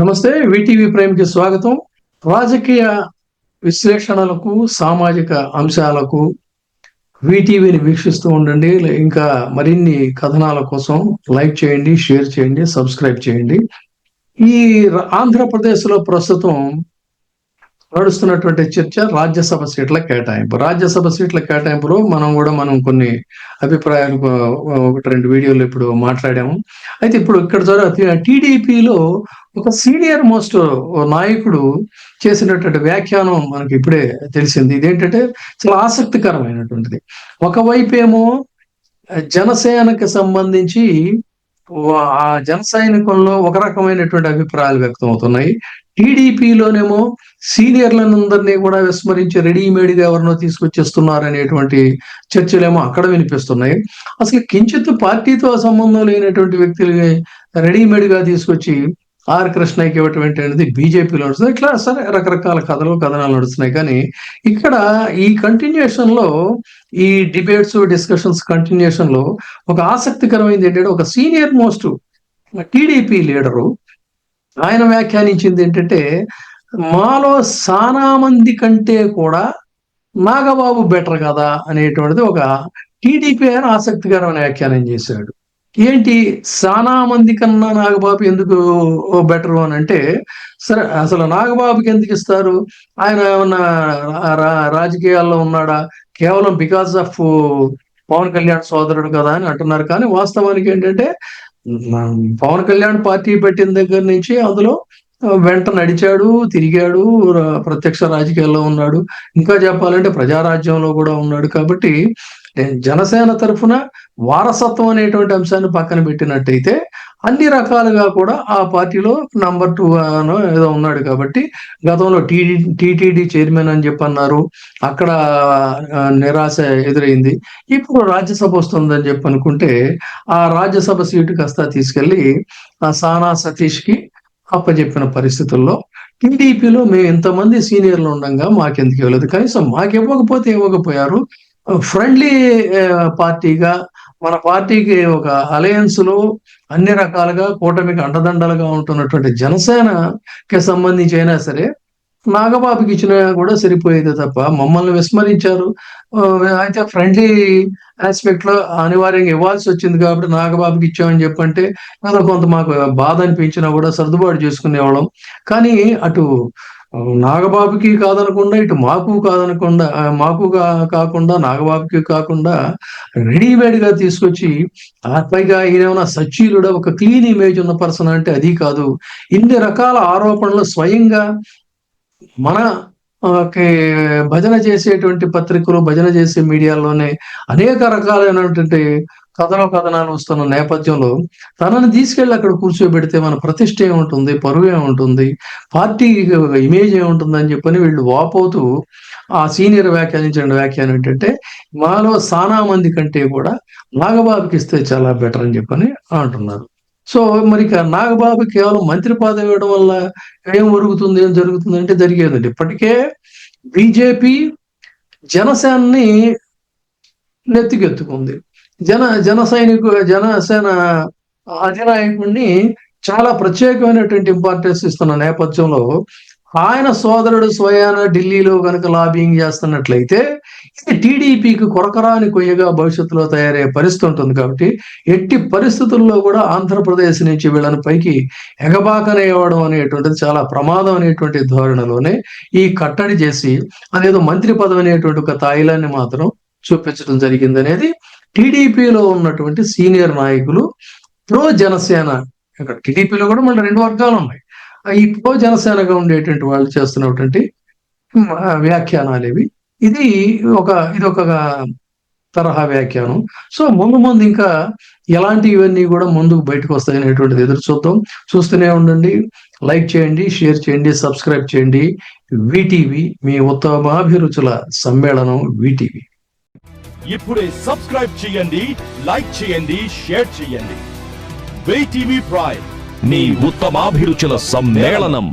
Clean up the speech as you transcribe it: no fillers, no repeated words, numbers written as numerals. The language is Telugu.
నమస్తే. వీటీవీ ప్రైమ్కి స్వాగతం. రాజకీయ విశ్లేషణలకు, సామాజిక అంశాలకు వీటీవీని వీక్షిస్తూ ఉండండి. ఇంకా మరిన్ని కథనాల కోసం లైక్ చేయండి, షేర్ చేయండి, సబ్స్క్రైబ్ చేయండి. ఈ ఆంధ్రప్రదేశ్లో ప్రస్తుతం నడుస్తున్నటువంటి చర్చ రాజ్యసభ సీట్ల కేటాయింపు. రాజ్యసభ సీట్ల కేటాయింపులో మనం కొన్ని అభిప్రాయాలు ఒకటి రెండు వీడియోలు ఇప్పుడు మాట్లాడాము. అయితే ఇప్పుడు ఇక్కడ టీడీపీలో ఒక సీనియర్ మోస్ట్ నాయకుడు చేసినటువంటి వ్యాఖ్యానం మనకి ఇప్పుడే తెలిసింది. ఇదేంటంటే చాలా ఆసక్తికరమైనటువంటిది. ఒకవైపు ఏమో జనసేనకి సంబంధించి ఆ జన సైనికుల్లో ఒక రకమైనటువంటి అభిప్రాయాలు వ్యక్తం అవుతున్నాయి. టీడీపీలోనేమో సీనియర్లందరినీ కూడా విస్మరించి రెడీమేడ్ గా ఎవరినో తీసుకొచ్చేస్తున్నారు అనేటువంటి చర్చలేమో అక్కడ వినిపిస్తున్నాయి. అసలు కించిత్ పార్టీతో సంబంధం లేనటువంటి వ్యక్తులు రెడీమేడ్ గా తీసుకొచ్చి ఆర్ కృష్ణకి ఇవ్వటం అనేది బీజేపీలో నడుస్తుంది. ఇట్లా సరే రకరకాల కథనాలు నడుస్తున్నాయి. కానీ ఇక్కడ ఈ కంటిన్యూషన్ లో, ఈ డిబేట్స్ డిస్కషన్స్ కంటిన్యూషన్ లో ఒక ఆసక్తికరమైనది ఏంటంటే, ఒక సీనియర్ మోస్ట్ టీడీపీ లీడరు ఆయన వ్యాఖ్యానించింది ఏంటంటే, మాలో చాలా మంది కంటే కూడా నాగబాబు బెటర్ కదా అనేటువంటిది ఒక టీడీపీ ఆయన ఆసక్తికరమైన వ్యాఖ్యానం చేశాడు. ఏంటి, చాలా మంది కన్నా నాగబాబు ఎందుకు బెటర్ అని అంటే, సరే అసలు నాగబాబుకి ఎందుకు ఇస్తారు? ఆయన ఏమన్నా రాజకీయాల్లో ఉన్నాడా? కేవలం బికాస్ ఆఫ్ పవన్ కళ్యాణ్ సోదరుడు కదా అని అంటున్నారు. కానీ వాస్తవానికి ఏంటంటే, పవన్ కళ్యాణ్ పార్టీ పెట్టిన దగ్గర నుంచి అందులో వెంట నడిచాడు, తిరిగాడు, ప్రత్యక్ష రాజకీయాల్లో ఉన్నాడు. ఇంకా చెప్పాలంటే ప్రజారాజ్యంలో కూడా ఉన్నాడు. కాబట్టి జనసేన తరఫున వారసత్వం అనేటువంటి అంశాన్ని పక్కన పెట్టినట్టయితే అన్ని రకాలుగా కూడా ఆ పార్టీలో నంబర్ 2 ఏదో ఉన్నాడు. కాబట్టి గతంలో టీటీడీ చైర్మన్ అని చెప్పి అన్నారు, అక్కడ నిరాశ ఎదురైంది. ఇప్పుడు రాజ్యసభ వస్తుందని చెప్పి అనుకుంటే ఆ రాజ్యసభ సీటు కాస్త తీసుకెళ్లి సానా సతీష్ కి అప్పచెప్పిన పరిస్థితుల్లో టీడీపీలో మేము ఇంతమంది సీనియర్లు ఉండగా మాకెందుకు ఇవ్వలేదు, కనీసం మాకు ఇవ్వకపోయారు. ఫ్రెండ్లీ పార్టీగా మన పార్టీకి ఒక అలయన్స్ లో అన్ని రకాలుగా కూటమికి అండదండలుగా ఉంటున్నటువంటి జనసేనకి సంబంధించి అయినా సరే నాగబాబుకి ఇచ్చినా కూడా సరిపోయేది తప్ప మమ్మల్ని విస్మరించారు. అయితే ఫ్రెండ్లీ ఆస్పెక్ట్ లో అనివార్యంగా ఇవ్వాల్సి వచ్చింది కాబట్టి నాగబాబుకి ఇచ్చామని చెప్పంటే అలా కొంత మాకు బాధ అనిపించినా కూడా సర్దుబాటు చేసుకునేవాళ్ళం. కానీ అటు నాగబాబుకి కాదనకుండా, ఇటు మాకు కాకుండా నాగబాబుకి కాకుండా రెడీమేడ్ గా తీసుకొచ్చి పైగా ఈయనేమన్నా సచ్చీలుడా, ఒక క్లీన్ ఇమేజ్ ఉన్న పర్సన్ అంటే అది కాదు. ఇన్ని రకాల ఆరోపణలు స్వయంగా మన భజన చేసేటువంటి పత్రికలు, భజన చేసే మీడియాలోనే అనేక రకాలైనటువంటి కథనాలు వస్తున్న నేపథ్యంలో తనని తీసుకెళ్ళి అక్కడ కూర్చోబెడితే మన ప్రతిష్ట ఏముంటుంది, పరువు ఏముంటుంది, పార్టీ ఇమేజ్ ఏముంటుంది అని చెప్పని వీళ్ళు వాపోతూ ఆ సీనియర్ వ్యాఖ్యానం ఏంటంటే, మాలో చాలా మంది కంటే కూడా నాగబాబుకి ఇస్తే చాలా బెటర్ అని చెప్పని అంటున్నారు. సో మరి నాగబాబు కేవలం మంత్రి పదవి ఇవ్వడం వల్ల ఏం జరుగుతుంది అంటే జరిగేదండి. ఇప్పటికే బీజేపీ జనసేనని నెత్తికెత్తుకుంది. జనసేన అధినాయకుడిని చాలా ప్రత్యేకమైనటువంటి ఇంపార్టెన్స్ ఇస్తున్న నేపథ్యంలో ఆయన సోదరుడు స్వయాన ఢిల్లీలో కనుక లాబింగ్ చేస్తున్నట్లయితే ఇది టీడీపీకి కొరకరాని కొయ్యగా భవిష్యత్తులో తయారయ్యే పరిస్థితి ఉంటుంది. కాబట్టి ఎట్టి పరిస్థితుల్లో కూడా ఆంధ్రప్రదేశ్ నుంచి వీళ్ళని పైకి ఎగబాకనేయడం అనేటువంటిది చాలా ప్రమాదం అనేటువంటి ధోరణిలోనే ఈ కట్టడి చేసి అదేదో మంత్రి పదవి అనేటువంటి ఒక తాయిలాన్ని మాత్రం చూపించడం జరిగింది అనేది టీడీపీలో ఉన్నటువంటి సీనియర్ నాయకులు ప్రో జనసేన. ఇక్కడ టీడీపీలో కూడా మళ్ళీ 2 వర్గాలు ఉన్నాయి. ఈ ప్రో జనసేనగా ఉండేటువంటి వాళ్ళు చేస్తున్నటువంటి వ్యాఖ్యానాలు ఇవి. ఇది ఒక తరహా వ్యాఖ్యానం. సో ముందు ఇంకా ఇవన్నీ కూడా ముందుకు బయటకు వస్తాయనేటువంటిది ఎదురు చూస్తూనే ఉండండి. లైక్ చేయండి, షేర్ చేయండి, సబ్స్క్రైబ్ చేయండి. వీటీవీ, మీ ఉత్తమాభిరుచుల సమ్మేళనం వీటీవీ. ఇప్పుడే సబ్స్క్రైబ్ చేయండి, లైక్ చేయండి, షేర్ చేయండి. వీటీవీ ప్రైమ్, మీ ఉత్తమాభిరుచుల సమ్మేళనం.